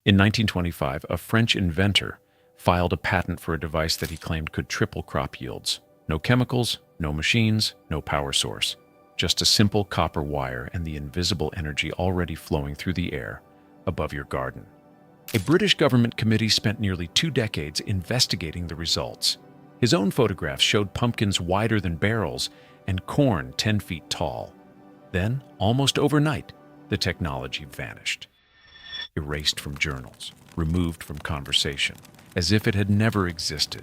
In 1925, a French inventor filed a patent for a device that he claimed could triple crop yields. No chemicals, no machines, no power source. Just a simple copper wire and the invisible energy already flowing through the air above your garden. A British government committee spent nearly 2 decades investigating the results. His own photographs showed pumpkins wider than barrels and corn 10 feet tall. Then, almost overnight, the technology vanished. Erased from journals, removed from conversation, as if it had never existed.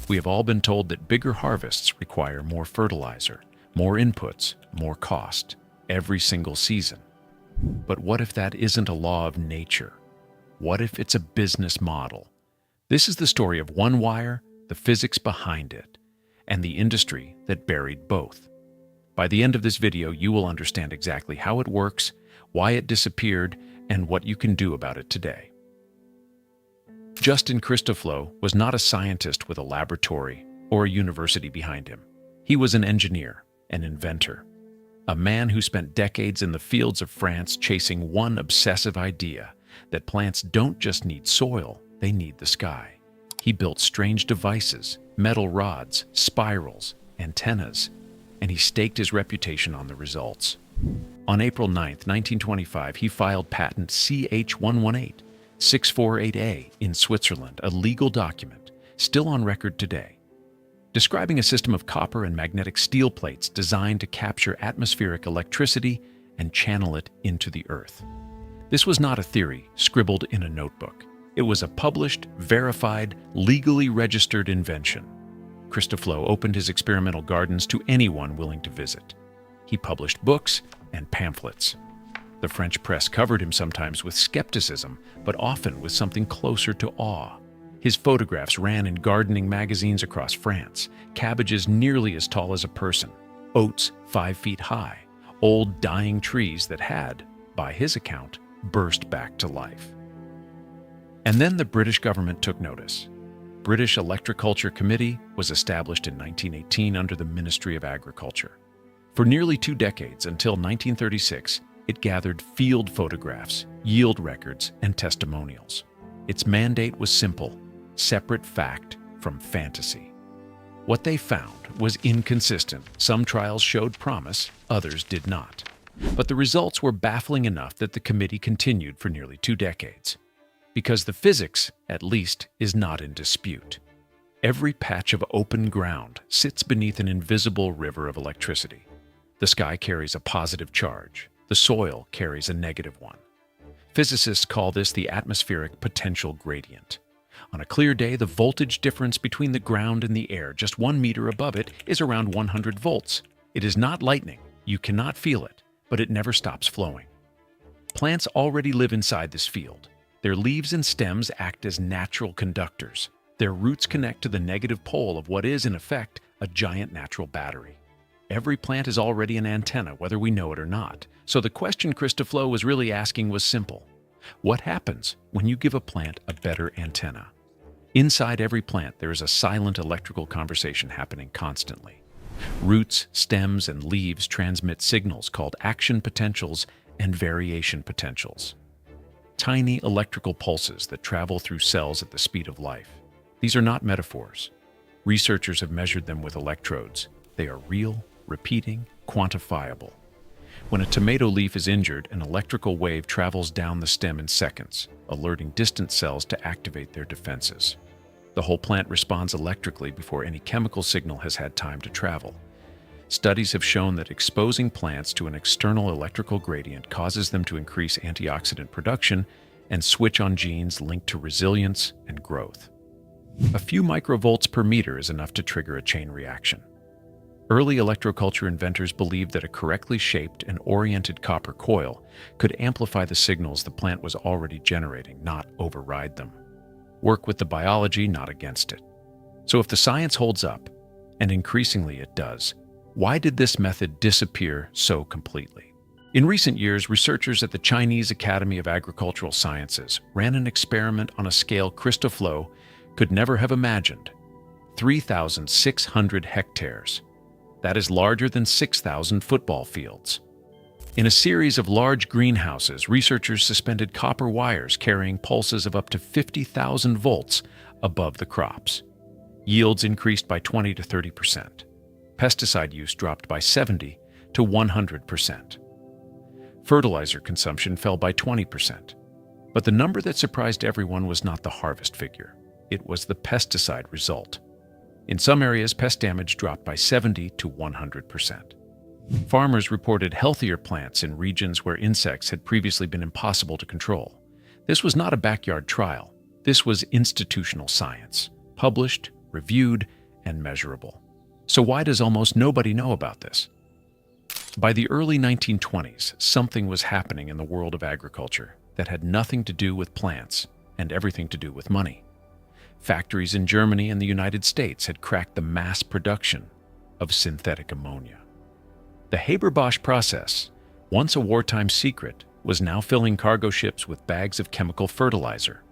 We have all been told that bigger harvests require more fertilizer, more inputs, more cost, every single season. But what if that isn't a law of nature? What if it's a business model? This is the story of one wire, the physics behind it, and the industry that buried both. By the end of this video, you will understand exactly how it works, why it disappeared, and what you can do about it today. Justin Christofleau was not a scientist with a laboratory or a university behind him. He was an engineer, an inventor, a man who spent decades in the fields of France chasing one obsessive idea, that plants don't just need soil, they need the sky. He built strange devices, metal rods, spirals, antennas, and he staked his reputation on the results. On April 9, 1925, he filed patent CH118-648A in Switzerland, a legal document, still on record today, describing a system of copper and magnetic steel plates designed to capture atmospheric electricity and channel it into the earth. This was not a theory scribbled in a notebook. It was a published, verified, legally registered invention. Christofleau opened his experimental gardens to anyone willing to visit. He published books and pamphlets. The French press covered him sometimes with skepticism, but often with something closer to awe. His photographs ran in gardening magazines across France, cabbages nearly as tall as a person, oats 5 feet high, old dying trees that had, by his account, burst back to life. And then the British government took notice. British Electroculture Committee was established in 1918 under the Ministry of Agriculture. For nearly 2 decades, until 1936, it gathered field photographs, yield records, and testimonials. Its mandate was simple: separate fact from fantasy. What they found was inconsistent. Some trials showed promise, others did not. But the results were baffling enough that the committee continued for nearly 2 decades. Because the physics, at least, is not in dispute. Every patch of open ground sits beneath an invisible river of electricity. The sky carries a positive charge. The soil carries a negative one. Physicists call this the atmospheric potential gradient. On a clear day, the voltage difference between the ground and the air, just 1 meter above it, is around 100 volts. It is not lightning. You cannot feel it, but it never stops flowing. Plants already live inside this field. Their leaves and stems act as natural conductors. Their roots connect to the negative pole of what is, in effect, a giant natural battery. Every plant is already an antenna, whether we know it or not. So the question Christofleau was really asking was simple. What happens when you give a plant a better antenna? Inside every plant, there is a silent electrical conversation happening constantly. Roots, stems, and leaves transmit signals called action potentials and variation potentials. Tiny electrical pulses that travel through cells at the speed of life. These are not metaphors. Researchers have measured them with electrodes. They are real, repeating, quantifiable. When a tomato leaf is injured, an electrical wave travels down the stem in seconds, alerting distant cells to activate their defenses. The whole plant responds electrically before any chemical signal has had time to travel. Studies have shown that exposing plants to an external electrical gradient causes them to increase antioxidant production and switch on genes linked to resilience and growth. A few microvolts per meter is enough to trigger a chain reaction. Early electroculture inventors believed that a correctly shaped and oriented copper coil could amplify the signals the plant was already generating, not override them. Work with the biology, not against it. So if the science holds up, and increasingly it does, why did this method disappear so completely? In recent years, researchers at the Chinese Academy of Agricultural Sciences ran an experiment on a scale Christofleau could never have imagined. 3,600 hectares. That is larger than 6,000 football fields. In a series of large greenhouses, researchers suspended copper wires carrying pulses of up to 50,000 volts above the crops. Yields increased by 20 to 30%. Pesticide use dropped by 70 to 100%. Fertilizer consumption fell by 20%. But the number that surprised everyone was not the harvest figure. It was the pesticide result. In some areas, pest damage dropped by 70 to 100%. Farmers reported healthier plants in regions where insects had previously been impossible to control. This was not a backyard trial. This was institutional science, published, reviewed, and measurable. So why does almost nobody know about this? By the early 1920s, something was happening in the world of agriculture that had nothing to do with plants and everything to do with money. Factories in Germany and the United States had cracked the mass production of synthetic ammonia. The Haber-Bosch process, once a wartime secret, was now filling cargo ships with bags of chemical fertilizer.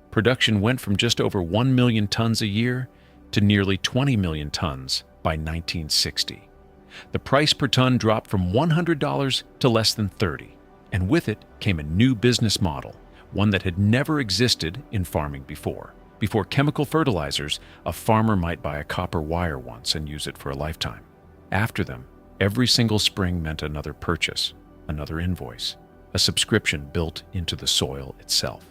Production went from just over 1 million tons a year to nearly 20 million tons by 1960. The price per ton dropped from $100 to less than $30, and with it came a new business model, one that had never existed in farming before. Before chemical fertilizers, a farmer might buy a copper wire once and use it for a lifetime. After them, every single spring meant another purchase, another invoice, a subscription built into the soil itself.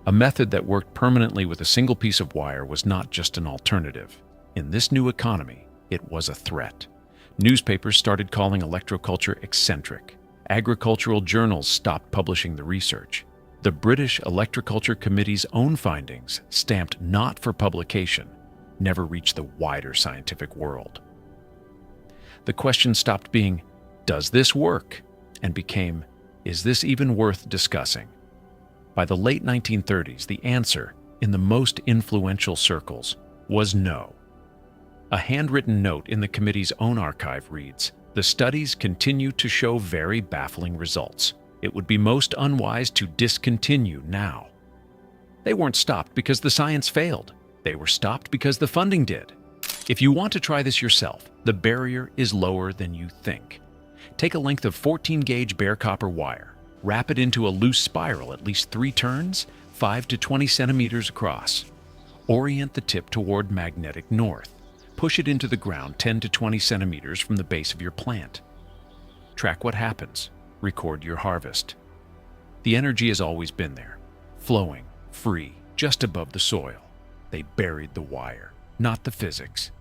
A method that worked permanently with a single piece of wire was not just an alternative. In this new economy, it was a threat. Newspapers started calling electroculture eccentric. Agricultural journals stopped publishing the research. The British Electroculture Committee's own findings, stamped not for publication, never reached the wider scientific world. The question stopped being, does this work? And became, is this even worth discussing? By the late 1930s, the answer, in the most influential circles, was no. A handwritten note in the committee's own archive reads, "The studies continue to show very baffling results. It would be most unwise to discontinue now." They weren't stopped because the science failed. They were stopped because the funding did. If you want to try this yourself, the barrier is lower than you think. Take a length of 14-gauge bare copper wire, wrap it into a loose spiral at least 3 turns, 5 to 20 centimeters across. Orient the tip toward magnetic north. Push it into the ground 10 to 20 centimeters from the base of your plant. Track what happens. Record your harvest. The energy has always been there, flowing, free, just above the soil. They buried the wire, not the physics.